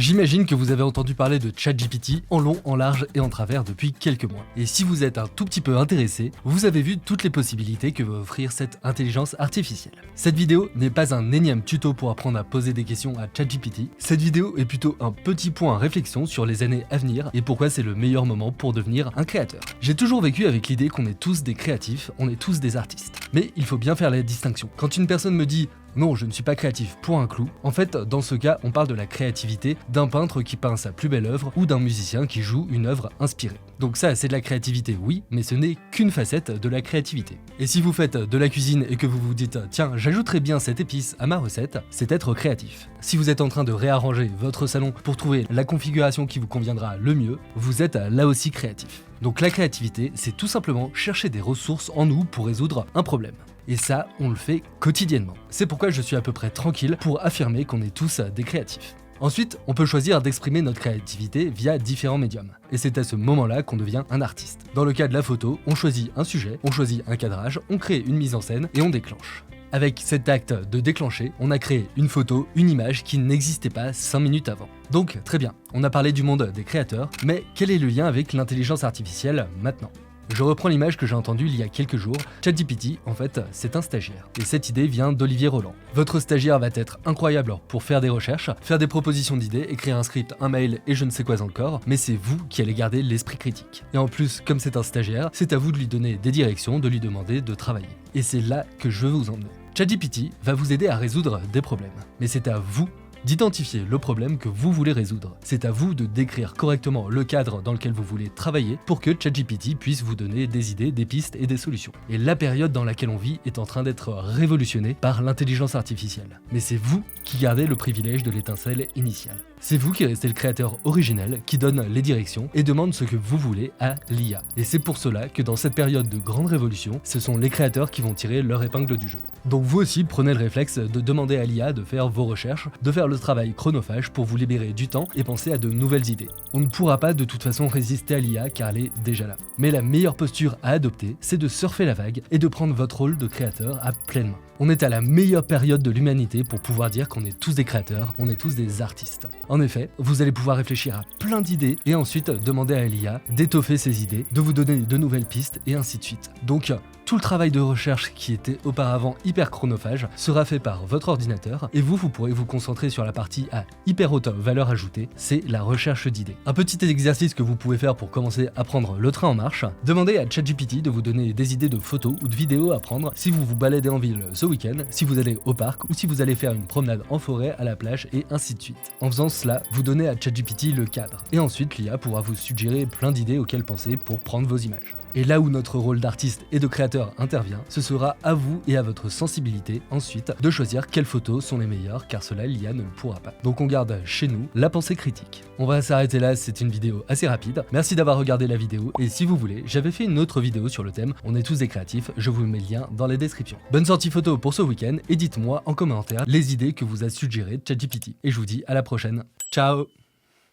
J'imagine que vous avez entendu parler de ChatGPT en long, en large et en travers depuis quelques mois. Et si vous êtes un tout petit peu intéressé, vous avez vu toutes les possibilités que va offrir cette intelligence artificielle. Cette vidéo n'est pas un énième tuto pour apprendre à poser des questions à ChatGPT. Cette vidéo est plutôt un petit point à réflexion sur les années à venir et pourquoi c'est le meilleur moment pour devenir un créateur. J'ai toujours vécu avec l'idée qu'on est tous des créatifs, on est tous des artistes. Mais il faut bien faire la distinction. Quand une personne me dit non, je ne suis pas créatif pour un clou. En fait, dans ce cas, on parle de la créativité d'un peintre qui peint sa plus belle œuvre ou d'un musicien qui joue une œuvre inspirée. Donc ça, c'est de la créativité, oui, mais ce n'est qu'une facette de la créativité. Et si vous faites de la cuisine et que vous vous dites « Tiens, j'ajouterai bien cette épice à ma recette », c'est être créatif. Si vous êtes en train de réarranger votre salon pour trouver la configuration qui vous conviendra le mieux, vous êtes là aussi créatif. Donc la créativité, c'est tout simplement chercher des ressources en nous pour résoudre un problème. Et ça, on le fait quotidiennement. C'est pourquoi je suis à peu près tranquille pour affirmer qu'on est tous des créatifs. Ensuite, on peut choisir d'exprimer notre créativité via différents médiums. Et c'est à ce moment-là qu'on devient un artiste. Dans le cas de la photo, on choisit un sujet, on choisit un cadrage, on crée une mise en scène et on déclenche. Avec cet acte de déclencher, on a créé une photo, une image qui n'existait pas 5 minutes avant. Donc, très bien, on a parlé du monde des créateurs, mais quel est le lien avec l'intelligence artificielle maintenant ? Je reprends l'image que j'ai entendue il y a quelques jours. ChatGPT, en fait, c'est un stagiaire. Et cette idée vient d'Olivier Roland. Votre stagiaire va être incroyable pour faire des recherches, faire des propositions d'idées, écrire un script, un mail et je ne sais quoi encore, mais c'est vous qui allez garder l'esprit critique. Et en plus, comme c'est un stagiaire, c'est à vous de lui donner des directions, de lui demander de travailler. Et c'est là que je veux vous emmener. ChatGPT va vous aider à résoudre des problèmes. Mais c'est à vous d'identifier le problème que vous voulez résoudre. C'est à vous de décrire correctement le cadre dans lequel vous voulez travailler pour que ChatGPT puisse vous donner des idées, des pistes et des solutions. Et la période dans laquelle on vit est en train d'être révolutionnée par l'intelligence artificielle. Mais c'est vous qui gardez le privilège de l'étincelle initiale. C'est vous qui restez le créateur originel, qui donne les directions et demande ce que vous voulez à l'IA. Et c'est pour cela que dans cette période de grande révolution, ce sont les créateurs qui vont tirer leur épingle du jeu. Donc vous aussi, prenez le réflexe de demander à l'IA de faire vos recherches, de faire le travail chronophage pour vous libérer du temps et penser à de nouvelles idées. On ne pourra pas de toute façon résister à l'IA car elle est déjà là. Mais la meilleure posture à adopter, c'est de surfer la vague et de prendre votre rôle de créateur à pleine main. On est à la meilleure période de l'humanité pour pouvoir dire qu'on est tous des créateurs, on est tous des artistes. En effet, vous allez pouvoir réfléchir à plein d'idées et ensuite demander à l'IA d'étoffer ces idées, de vous donner de nouvelles pistes et ainsi de suite. Donc, tout le travail de recherche qui était auparavant hyper chronophage sera fait par votre ordinateur et vous pourrez vous concentrer sur la partie à hyper haute valeur ajoutée, c'est la recherche d'idées. Un petit exercice que vous pouvez faire pour commencer à prendre le train en marche, demandez à ChatGPT de vous donner des idées de photos ou de vidéos à prendre si vous vous baladez en ville ce week-end, si vous allez au parc ou si vous allez faire une promenade en forêt, à la plage et ainsi de suite. En faisant cela, vous donnez à ChatGPT le cadre et ensuite l'IA pourra vous suggérer plein d'idées auxquelles penser pour prendre vos images. Et là où notre rôle d'artiste et de créateur intervient, ce sera à vous et à votre sensibilité ensuite de choisir quelles photos sont les meilleures car cela l'IA ne le pourra pas. Donc on garde chez nous la pensée critique. On va s'arrêter là, c'est une vidéo assez rapide. Merci d'avoir regardé la vidéo et si vous voulez, j'avais fait une autre vidéo sur le thème On est tous des créatifs, je vous mets le lien dans la description. Bonne sortie photo pour ce week-end et dites-moi en commentaire les idées que vous a suggérées ChatGPT. Et je vous dis à la prochaine. Ciao!